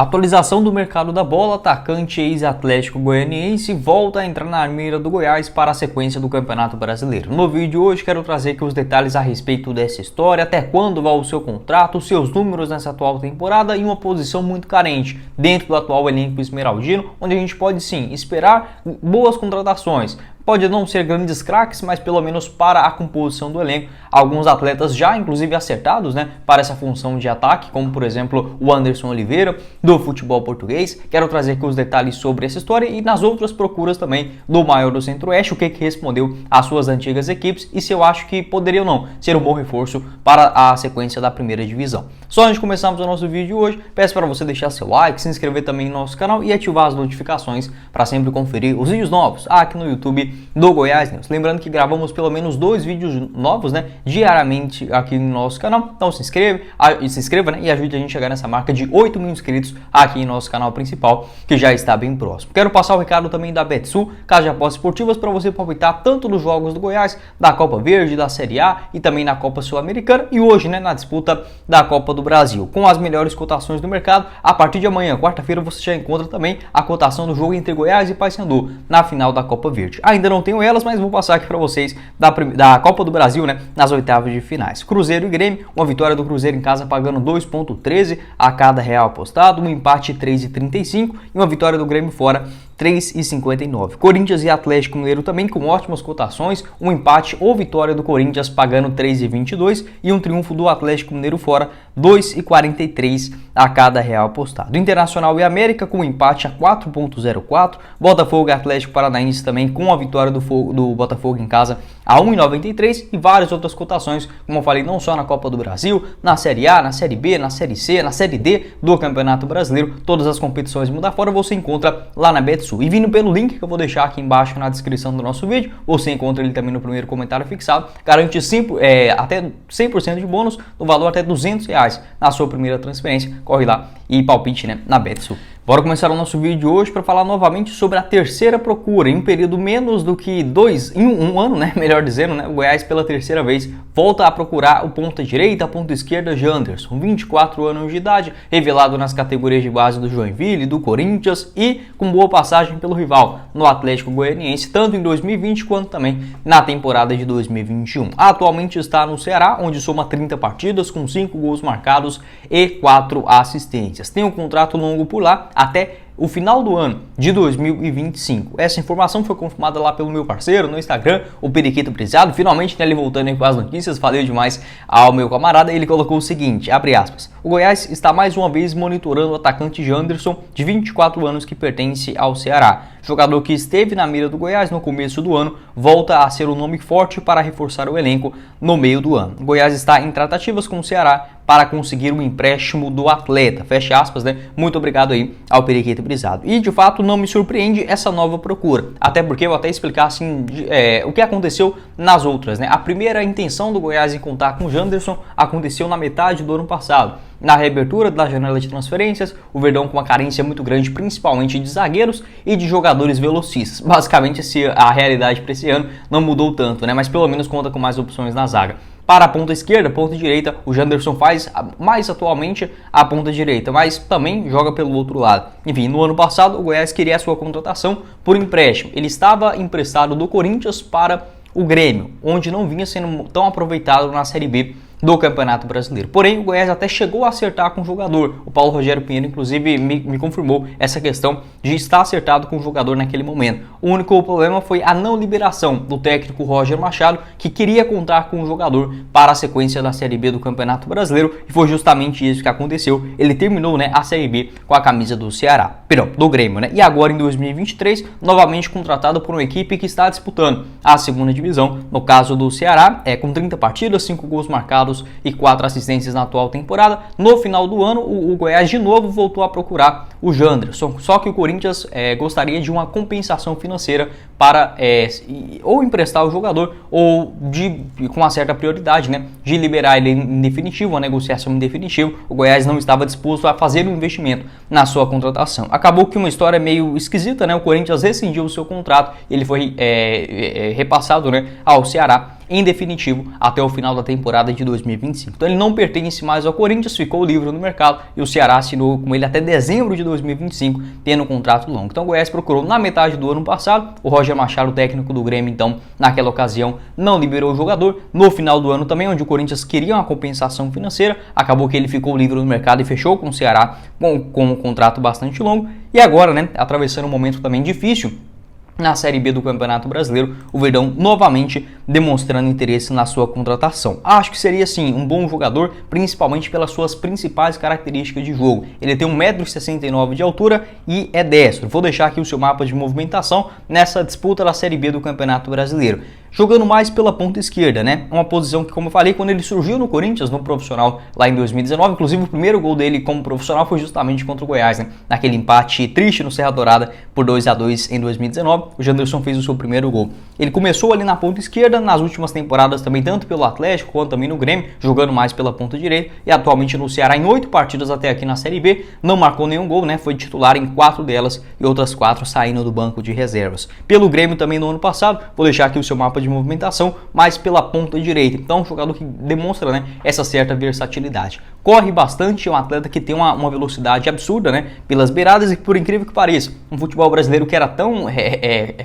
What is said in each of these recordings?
Atualização do mercado da bola, atacante ex-Atlético Goianiense volta a entrar na mira do Goiás para a sequência do Campeonato Brasileiro. No vídeo de hoje quero trazer aqui os detalhes a respeito dessa história, até quando vai o seu contrato, seus números nessa atual temporada e uma posição muito carente dentro do atual elenco esmeraldino, onde a gente pode sim esperar boas contratações. Pode não ser grandes craques, mas pelo menos para a composição do elenco, alguns atletas já inclusive acertados, para essa função de ataque, como por exemplo o Anderson Oliveira do futebol português. Quero trazer aqui os detalhes sobre essa história e nas outras procuras também do maior do Centro-Oeste, o que respondeu às suas antigas equipes e se eu acho que poderia ou não ser um bom reforço para a sequência da primeira divisão. Só antes de começarmos o nosso vídeo de hoje, peço para você deixar seu like, se inscrever também no nosso canal e ativar as notificações para sempre conferir os vídeos novos aqui no YouTube do Goiás News. Lembrando que gravamos pelo menos 2 vídeos novos, diariamente aqui no nosso canal. Então se inscreva, e ajude a gente a chegar nessa marca de 8 mil inscritos aqui em nosso canal principal, que já está bem próximo. Quero passar o recado também da Betsul, casa de apostas esportivas, para você palpitar tanto nos jogos do Goiás, da Copa Verde, da Série A e também na Copa Sul-Americana e hoje, na disputa da Copa do Brasil, com as melhores cotações do mercado. A partir de amanhã, quarta-feira, você já encontra também a cotação do jogo entre Goiás e Paysandu na final da Copa Verde. Ainda não tenho elas, mas vou passar aqui para vocês da Copa do Brasil, nas oitavas de finais. Cruzeiro e Grêmio, uma vitória do Cruzeiro em casa pagando 2,13 a cada real apostado, um empate 3,35 e uma vitória do Grêmio fora 3,59. Corinthians e Atlético Mineiro também com ótimas cotações, um empate ou vitória do Corinthians pagando 3,22 e um triunfo do Atlético Mineiro fora 2,43 a cada real apostado. Internacional e América com um empate a 4,04, Botafogo e Atlético Paranaense também com a vitória do Botafogo em casa a 1,93 e várias outras cotações, como eu falei, não só na Copa do Brasil, na Série A, na Série B, na Série C, na Série D do Campeonato Brasileiro, todas as competições mundo afora você encontra lá na Betsul. E vindo pelo link que eu vou deixar aqui embaixo na descrição do nosso vídeo, você encontra ele também no primeiro comentário fixado, garante até 100% de bônus, no valor até R$200 na sua primeira transferência. Corre lá e palpite na Betsul. Bora começar o nosso vídeo de hoje para falar novamente sobre a terceira procura. Em um período menos do que um ano, melhor dizendo, o Goiás pela terceira vez volta a procurar o ponta direita, a ponta esquerda Janderson, 24 anos de idade, revelado nas categorias de base do Joinville, do Corinthians e com boa passagem pelo rival no Atlético Goianiense, tanto em 2020 quanto também na temporada de 2021. Atualmente está no Ceará, onde soma 30 partidas com 5 gols marcados e 4 assistências. Tem um contrato longo por lá, até o final do ano de 2025. Essa informação foi confirmada lá pelo meu parceiro no Instagram, o Periquito Prezado. Finalmente, ele voltando aí com as notícias, falei demais ao meu camarada. Ele colocou o seguinte, abre aspas: o Goiás está mais uma vez monitorando o atacante Janderson, de 24 anos, que pertence ao Ceará. Jogador que esteve na mira do Goiás no começo do ano, volta a ser um nome forte para reforçar o elenco no meio do ano. O Goiás está em tratativas com o Ceará para conseguir um empréstimo do atleta. Fecha aspas, Muito obrigado aí ao Periquito Brisado. E de fato não me surpreende essa nova procura, até porque eu vou até explicar assim o que aconteceu nas outras. A primeira intenção do Goiás em contar com o Janderson aconteceu na metade do ano passado. Na reabertura da janela de transferências, o Verdão com uma carência muito grande, principalmente de zagueiros e de jogadores velocistas. Basicamente, a realidade para esse ano não mudou tanto, mas pelo menos conta com mais opções na zaga. Para a ponta esquerda, ponta direita, o Janderson faz mais atualmente a ponta direita, mas também joga pelo outro lado. Enfim, no ano passado o Goiás queria a sua contratação por empréstimo. Ele estava emprestado do Corinthians para o Grêmio, onde não vinha sendo tão aproveitado na Série B do Campeonato Brasileiro. Porém, o Goiás até chegou a acertar com o jogador. O Paulo Rogério Pinheiro, inclusive, me confirmou essa questão de estar acertado com o jogador naquele momento. O único problema foi a não liberação do técnico Roger Machado, que queria contar com o jogador para a sequência da Série B do Campeonato Brasileiro, e foi justamente isso que aconteceu. Ele terminou a Série B com a camisa do Ceará, do Grêmio, E agora em 2023, novamente contratado por uma equipe que está disputando a segunda divisão, no caso do Ceará, com 30 partidas, 5 gols marcados e 4 assistências na atual temporada. No final do ano, o Goiás de novo voltou a procurar o Janderson, só que o Corinthians gostaria de uma compensação financeira para ou emprestar o jogador ou com uma certa prioridade, né, de liberar ele em definitivo, uma negociação em definitivo. O Goiás não estava disposto a fazer um investimento na sua contratação. Acabou que uma história meio esquisita, né, o Corinthians rescindiu o seu contrato, ele foi repassado, né, ao Ceará em definitivo até o final da temporada de 2025. Então ele não pertence mais ao Corinthians, ficou livre no mercado e o Ceará assinou com ele até dezembro de 2025, tendo um contrato longo. Então o Goiás procurou na metade do ano passado, o Roger Machado, técnico do Grêmio, então naquela ocasião não liberou o jogador. No final do ano também, onde o Corinthians queria uma compensação financeira, acabou que ele ficou livre no mercado e fechou com o Ceará com um contrato bastante longo. E agora, né, atravessando um momento também difícil na Série B do Campeonato Brasileiro, o Verdão novamente demonstrando interesse na sua contratação. Acho que seria sim um bom jogador, principalmente pelas suas principais características de jogo. Ele tem 1,69 m de altura e é destro. Vou deixar aqui o seu mapa de movimentação nessa disputa da Série B do Campeonato Brasileiro. Jogando mais pela ponta esquerda, né? Uma posição que, como eu falei, quando ele surgiu no Corinthians, no profissional, lá em 2019, inclusive o primeiro gol dele como profissional foi justamente contra o Goiás, né? Naquele empate triste no Serra Dourada por 2-2 em 2019, o Janderson fez o seu primeiro gol. Ele começou ali na ponta esquerda, nas últimas temporadas também, tanto pelo Atlético quanto também no Grêmio, jogando mais pela ponta direita, e atualmente no Ceará em 8 partidas até aqui na Série B, não marcou nenhum gol, né? Foi titular em 4 delas e outras 4 saindo do banco de reservas. Pelo Grêmio também no ano passado, vou deixar aqui o seu mapa de movimentação, mais pela ponta direita. Então, um jogador que demonstra, né, essa certa versatilidade. Corre bastante, é um atleta que tem uma velocidade absurda, né, pelas beiradas, e por incrível que pareça, um futebol brasileiro que era tão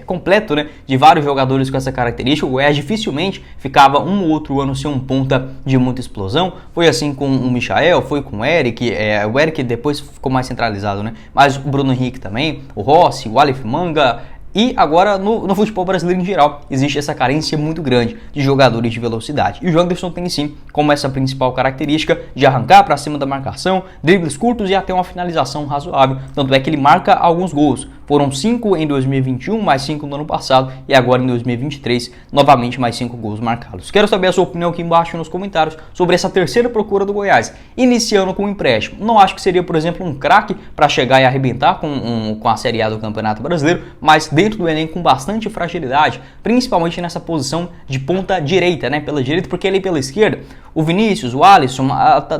completo, né, de vários jogadores com essa característica, o Goiás dificilmente ficava um ou outro ano sem um ponta de muita explosão. Foi assim com o Michael, foi com o Eric, o Eric depois ficou mais centralizado, né, mas o Bruno Henrique também, o Rossi, o Aleph Manga. E agora no futebol brasileiro em geral existe essa carência muito grande de jogadores de velocidade. E o Janderson tem sim como essa principal característica de arrancar para cima da marcação, dribles curtos e até uma finalização razoável. Tanto é que ele marca alguns gols. Foram 5 em 2021, mais 5 no ano passado e agora em 2023, novamente mais 5 gols marcados. Quero saber a sua opinião aqui embaixo nos comentários sobre essa terceira procura do Goiás, iniciando com um empréstimo. Não acho que seria, por exemplo, um craque para chegar e arrebentar com a Série A do Campeonato Brasileiro, mas dentro do elenco com bastante fragilidade, principalmente nessa posição de ponta direita, né? Pela direita, porque ele pela esquerda, o Vinícius, o Alisson,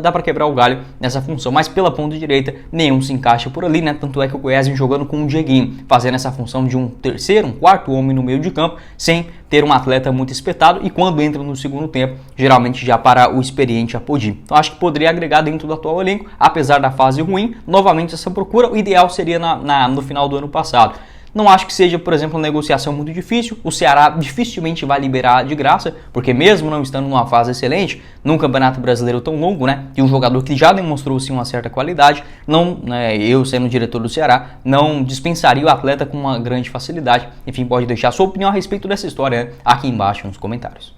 dá para quebrar o galho nessa função, mas pela ponta direita nenhum se encaixa por ali, né? Tanto é que o Goiás vem jogando com o Dieguinho, fazendo essa função de um terceiro, um quarto homem no meio de campo, sem ter um atleta muito espetado, e quando entra no segundo tempo, geralmente já para o experiente Apodi. Então acho que poderia agregar dentro do atual elenco, apesar da fase ruim, novamente essa procura. O ideal seria no final do ano passado. Não acho que seja, por exemplo, uma negociação muito difícil. O Ceará dificilmente vai liberar de graça, porque mesmo não estando numa fase excelente, num Campeonato Brasileiro tão longo, né, de um jogador que já demonstrou sim uma certa qualidade, não, né, eu sendo diretor do Ceará, não dispensaria o atleta com uma grande facilidade. Enfim, pode deixar sua opinião a respeito dessa história, né, aqui embaixo nos comentários.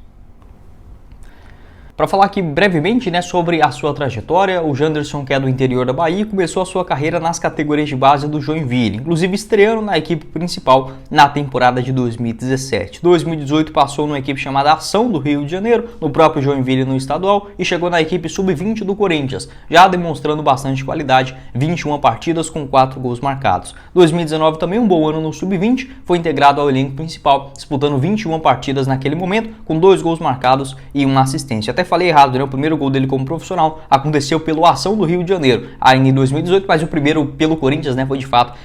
Para falar aqui brevemente, né, sobre a sua trajetória, o Janderson, que é do interior da Bahia, começou a sua carreira nas categorias de base do Joinville, inclusive estreando na equipe principal na temporada de 2017. 2018 passou numa equipe chamada Ação do Rio de Janeiro, no próprio Joinville no estadual, e chegou na equipe sub-20 do Corinthians, já demonstrando bastante qualidade, 21 partidas com 4 gols marcados. 2019 também um bom ano no sub-20, foi integrado ao elenco principal, disputando 21 partidas naquele momento, com 2 gols marcados e uma assistência. Até falei errado, né? O primeiro gol dele como profissional aconteceu pelo Ação do Rio de Janeiro, ainda em 2018, mas o primeiro pelo Corinthians, né, foi de fato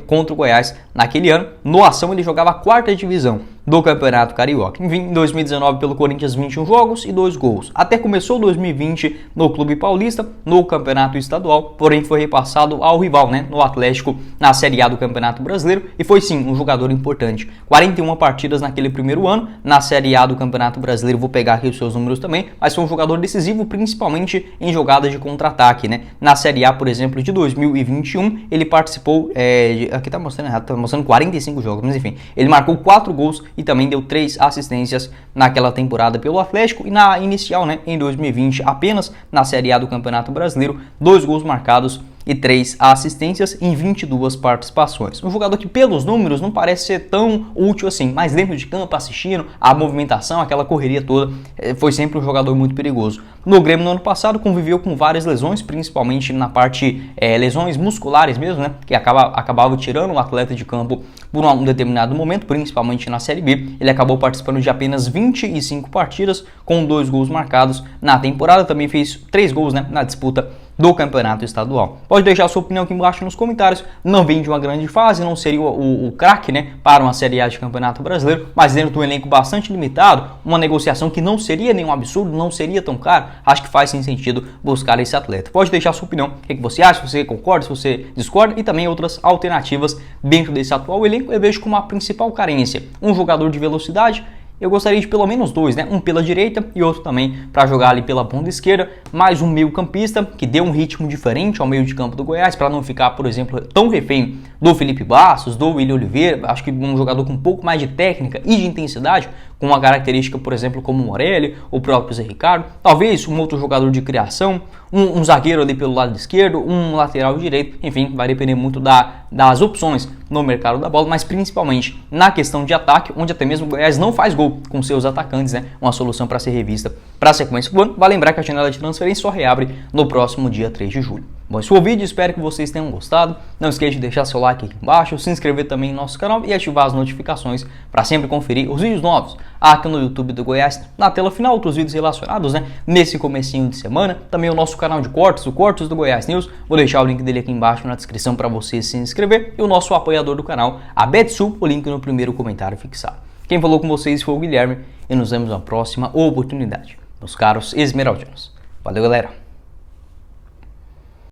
contra o Goiás naquele ano. No Ação ele jogava a 4ª divisão do Campeonato Carioca. Em 2019 pelo Corinthians, 21 jogos e 2 gols. Até começou 2020 no Clube Paulista, no Campeonato Estadual, porém foi repassado ao rival, né, no Atlético, na Série A do Campeonato Brasileiro, e foi sim um jogador importante. 41 partidas naquele primeiro ano, na Série A do Campeonato Brasileiro, vou pegar aqui os seus números também, mas foi um jogador decisivo principalmente em jogadas de contra-ataque, né? Na Série A, por exemplo, de 2021, ele participou, aqui tá mostrando errado, tá mostrando 45 jogos, mas enfim, ele marcou 4 gols e também deu 3 assistências naquela temporada pelo Atlético, e na inicial, né, em 2020, apenas na Série A do Campeonato Brasileiro, 2 gols marcados e 3 assistências em 22 participações. Um jogador que pelos números não parece ser tão útil assim, mas dentro de campo, assistindo, a movimentação, aquela correria toda, foi sempre um jogador muito perigoso. No Grêmio no ano passado conviveu com várias lesões, principalmente na parte lesões musculares mesmo, né, que acabava tirando o atleta de campo por um determinado momento, principalmente na Série B. Ele acabou participando de apenas 25 partidas, com 2 gols marcados na temporada, também fez 3 gols, né, na disputa do campeonato estadual. Pode deixar a sua opinião aqui embaixo nos comentários. Não vem de uma grande fase, não seria o craque, né, para uma Série A de Campeonato Brasileiro, mas dentro de um elenco bastante limitado, uma negociação que não seria nenhum absurdo, não seria tão caro, acho que faz sim sentido buscar esse atleta. Pode deixar a sua opinião, o que você acha, se você concorda, se você discorda, e também outras alternativas dentro desse atual elenco. Eu vejo como a principal carência um jogador de velocidade. Eu gostaria de pelo menos 2, né? Um pela direita e outro também para jogar ali pela ponta esquerda, mais um meio campista que dê um ritmo diferente ao meio de campo do Goiás, para não ficar, por exemplo, tão refém do Felipe Bastos, do William Oliveira. Acho que um jogador com um pouco mais de técnica e de intensidade, com uma característica, por exemplo, como o Morelli, o próprio Zé Ricardo. Talvez um outro jogador de criação, um zagueiro ali pelo lado esquerdo, um lateral direito. Enfim, vai depender muito das opções no mercado da bola, mas principalmente na questão de ataque, onde até mesmo o Goiás não faz gol com seus atacantes, né? Uma solução para ser revista para a sequência do ano. Vale lembrar que a janela de transferência só reabre no próximo dia 3 de julho. Bom, esse foi o vídeo, espero que vocês tenham gostado. Não esqueça de deixar seu like aqui embaixo, se inscrever também no nosso canal e ativar as notificações para sempre conferir os vídeos novos aqui no YouTube do Goiás. Na tela final, outros vídeos relacionados, né, nesse comecinho de semana. Também o nosso canal de cortes, o Cortes do Goiás News. Vou deixar o link dele aqui embaixo na descrição para você se inscrever. E o nosso apoiador do canal, a Betsul, o link no primeiro comentário fixado. Quem falou com vocês foi o Guilherme e nos vemos na próxima oportunidade, meus caros esmeraldinos. Valeu, galera!